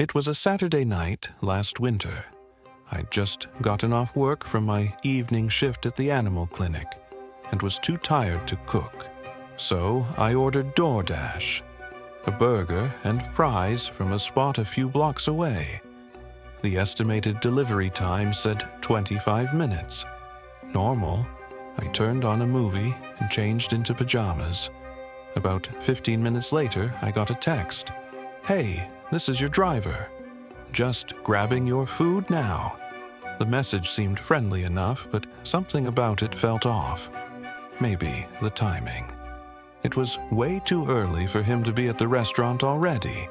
It was a Saturday night last winter. I'd just gotten off work from my evening shift at the animal clinic and was too tired to cook. So I ordered DoorDash, a burger and fries from a spot a few blocks away. The estimated delivery time said 25 minutes. Normal. I turned on a movie and changed into pajamas. About 15 minutes later, I got a text. "Hey, this is your driver. Just grabbing your food now." The message seemed friendly enough, but something about it felt off. Maybe the timing. It was way too early for him to be at the restaurant already.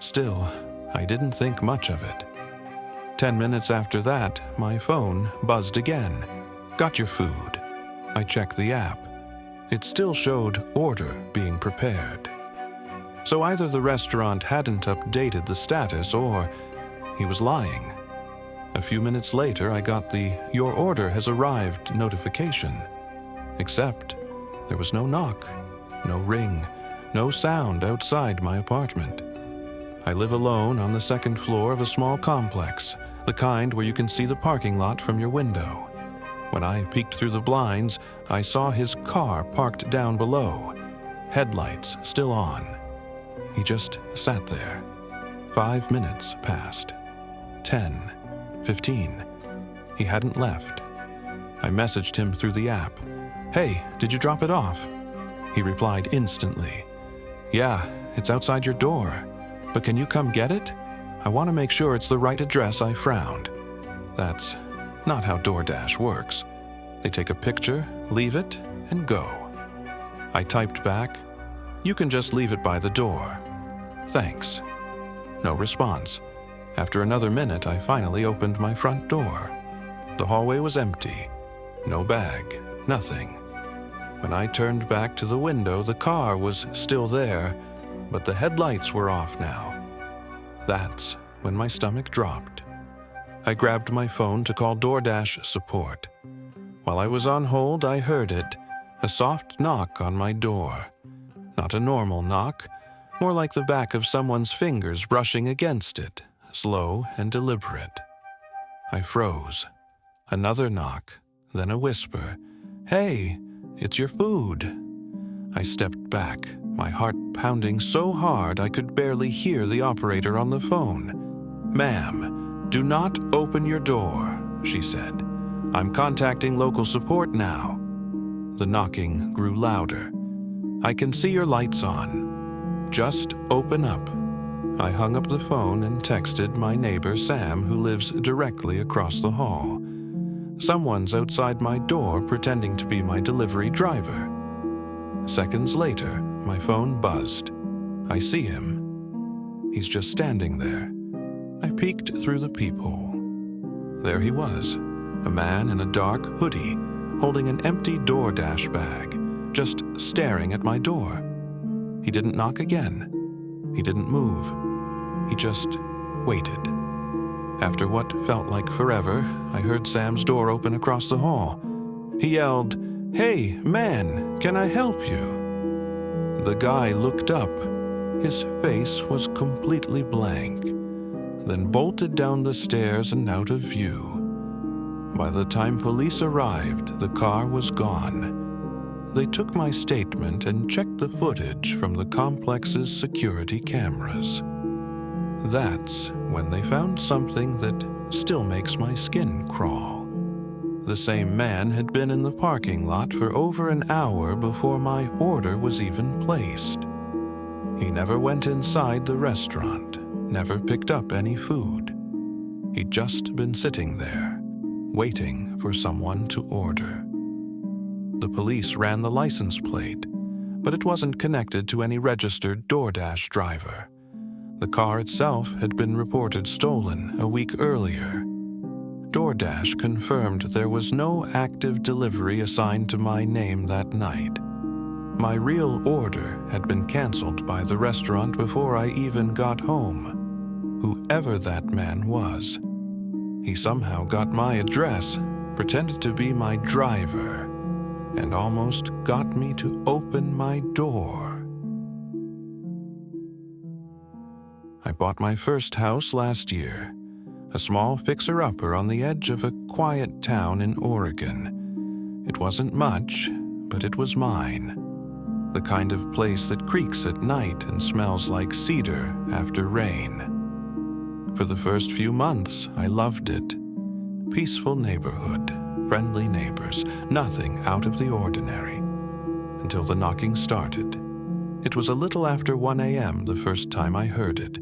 Still, I didn't think much of it. 10 minutes after that, my phone buzzed again. "Got your food." I checked the app. It still showed order being prepared. So either the restaurant hadn't updated the status or he was lying. A few minutes later, I got the "Your order has arrived" notification. Except there was no knock, no ring, no sound outside my apartment. I live alone on the second floor of a small complex, the kind where you can see the parking lot from your window. When I peeked through the blinds, I saw his car parked down below, headlights still on. He just sat there. 5 minutes passed. 10, 15. He hadn't left. I messaged him through the app. "Hey, did you drop it off?" He replied instantly. "Yeah, it's outside your door. But can you come get it? I want to make sure it's the right address I found." That's not how DoorDash works. They take a picture, leave it, and go. I typed back, "You can just leave it by the door. Thanks." No response. After another minute, I finally opened my front door. The hallway was empty. No bag, nothing. When I turned back to the window, the car was still there, but the headlights were off now. That's when my stomach dropped. I grabbed my phone to call DoorDash support. While I was on hold, I heard it, a soft knock on my door. Not a normal knock, more like the back of someone's fingers brushing against it, slow and deliberate. I froze. Another knock, then a whisper, "Hey, it's your food." I stepped back, my heart pounding so hard I could barely hear the operator on the phone. "Ma'am, do not open your door," she said. "I'm contacting local support now." The knocking grew louder. "I can see your lights on. Just open up." I hung up the phone and texted my neighbor Sam, who lives directly across the hall. "Someone's outside my door pretending to be my delivery driver." Seconds later, my phone buzzed. I see him. He's just standing there. I peeked through the peephole. There he was, a man in a dark hoodie, holding an empty DoorDash bag, just staring at my door. He didn't knock again. He didn't move. He just waited. After what felt like forever, I heard Sam's door open across the hall. He yelled, "Hey, man, can I help you?" The guy looked up. His face was completely blank, then bolted down the stairs and out of view. By the time police arrived, the car was gone. They took my statement and checked the footage from the complex's security cameras. That's when they found something that still makes my skin crawl. The same man had been in the parking lot for over an hour before my order was even placed. He never went inside the restaurant, never picked up any food. He'd just been sitting there, waiting for someone to order. The police ran the license plate, but it wasn't connected to any registered DoorDash driver. The car itself had been reported stolen a week earlier. DoorDash confirmed there was no active delivery assigned to my name that night. My real order had been canceled by the restaurant before I even got home. Whoever that man was, he somehow got my address, pretended to be my driver, and almost got me to open my door. I bought my first house last year, a small fixer-upper on the edge of a quiet town in Oregon. It wasn't much, but it was mine. The kind of place that creaks at night and smells like cedar after rain. For the first few months, I loved it. Peaceful neighborhood, friendly neighbors, nothing out of the ordinary. Until the knocking started. It was a little after 1 a.m. the first time I heard it.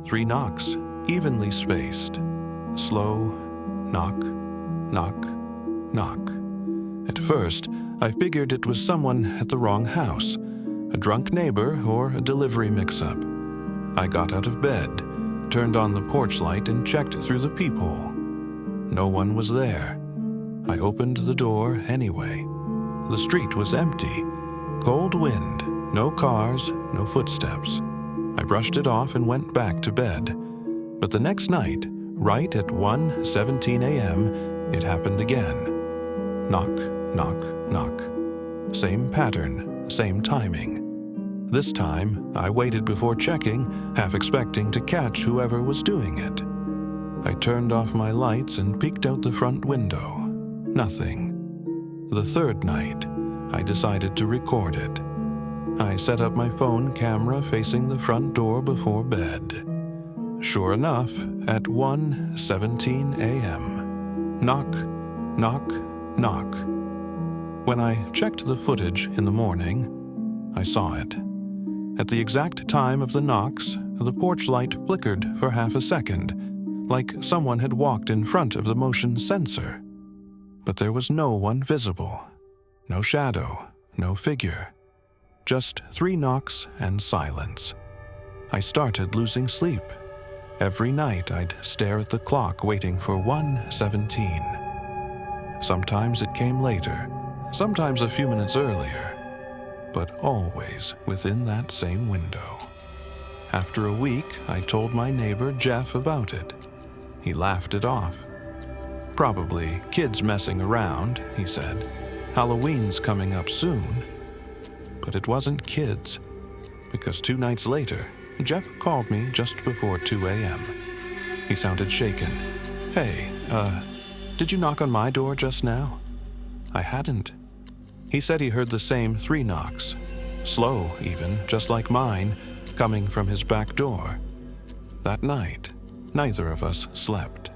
3 knocks, evenly spaced. Slow, knock, knock, knock. At first, I figured it was someone at the wrong house, a drunk neighbor or a delivery mix-up. I got out of bed, turned on the porch light and checked through the peephole. No one was there. I opened the door anyway. The street was empty. Cold wind, no cars, no footsteps. I brushed it off and went back to bed. But the next night, right at 1:17 a.m., it happened again. Knock, knock, knock. Same pattern, same timing. This time, I waited before checking, half expecting to catch whoever was doing it. I turned off my lights and peeked out the front window. Nothing. The third night, I decided to record it. I set up my phone camera facing the front door before bed. Sure enough, at 1:17 a.m., knock, knock, knock. When I checked the footage in the morning, I saw it. At the exact time of the knocks, the porch light flickered for half a second, like someone had walked in front of the motion sensor. But there was no one visible. No shadow, no figure. Just 3 knocks and silence. I started losing sleep. Every night I'd stare at the clock waiting for 1:17. Sometimes it came later, sometimes a few minutes earlier, but always within that same window. After a week, I told my neighbor Jeff about it. He laughed it off. Probably kids messing around, he said. Halloween's coming up soon. But it wasn't kids, because 2 nights later, Jeff called me just before 2 a.m. He sounded shaken. Hey, did you knock on my door just now? I hadn't. He said he heard the same 3 knocks, slow even, just like mine, coming from his back door. That night, neither of us slept.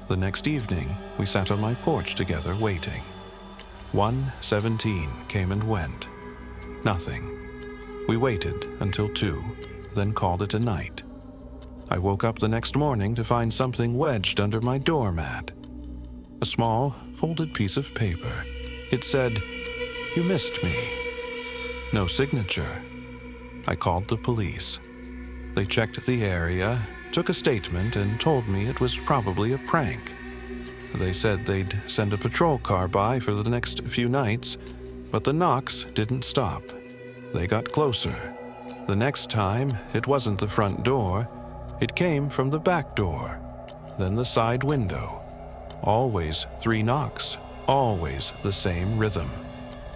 The next evening, we sat on my porch together waiting. 1:17 came and went. Nothing. We waited until 2, then called it a night. I woke up the next morning to find something wedged under my doormat. A small, folded piece of paper. It said, "You missed me." No signature. I called the police. They checked the area, took a statement, and told me it was probably a prank. They said they'd send a patrol car by for the next few nights, but the knocks didn't stop. They got closer. The next time, it wasn't the front door. It came from the back door, then the side window. Always 3 knocks, always the same rhythm.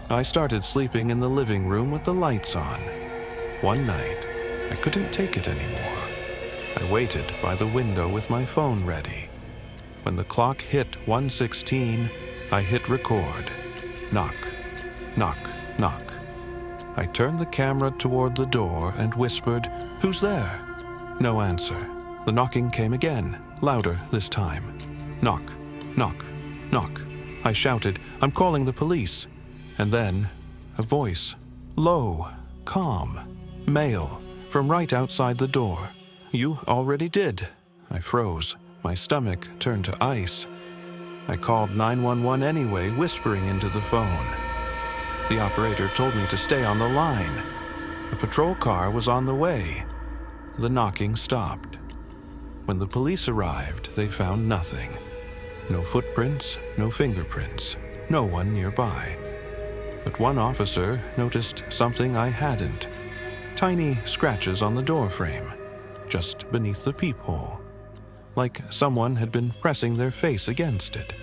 I started sleeping in the living room with the lights on. One night, I couldn't take it anymore. I waited by the window with my phone ready. When the clock hit 1:16, I hit record. Knock, knock, knock. I turned the camera toward the door and whispered, "Who's there?" No answer. The knocking came again, louder this time. Knock, knock, knock. I shouted, "I'm calling the police." And then, a voice, low, calm, male, from right outside the door. "You already did." I froze. My stomach turned to ice. I called 911 anyway, whispering into the phone. The operator told me to stay on the line. A patrol car was on the way. The knocking stopped. When the police arrived, they found nothing. No footprints, no fingerprints, no one nearby. But one officer noticed something I hadn't. Tiny scratches on the doorframe, just beneath the peephole, like someone had been pressing their face against it.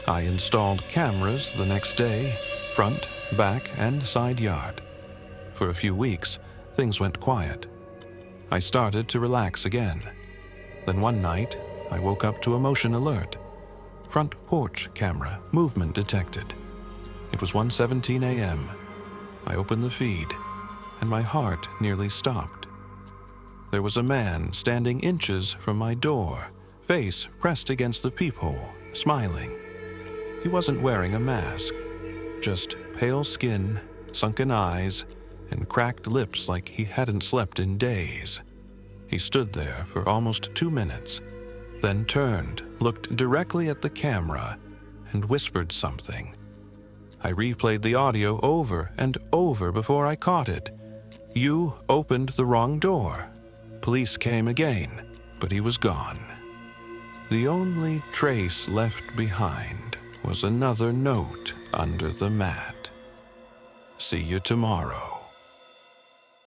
I installed cameras the next day, front, back, and side yard. For a few weeks, things went quiet. I started to relax again. Then one night, I woke up to a motion alert. Front porch camera, movement detected. It was 1:17 a.m. I opened the feed, and my heart nearly stopped. There was a man standing inches from my door, face pressed against the peephole, smiling. He wasn't wearing a mask, just pale skin, sunken eyes, and cracked lips like he hadn't slept in days. He stood there for almost 2 minutes, then turned, looked directly at the camera, and whispered something. I replayed the audio over and over before I caught it. "You opened the wrong door." Police came again, but he was gone. The only trace left behind was another note under the mat. See you tomorrow.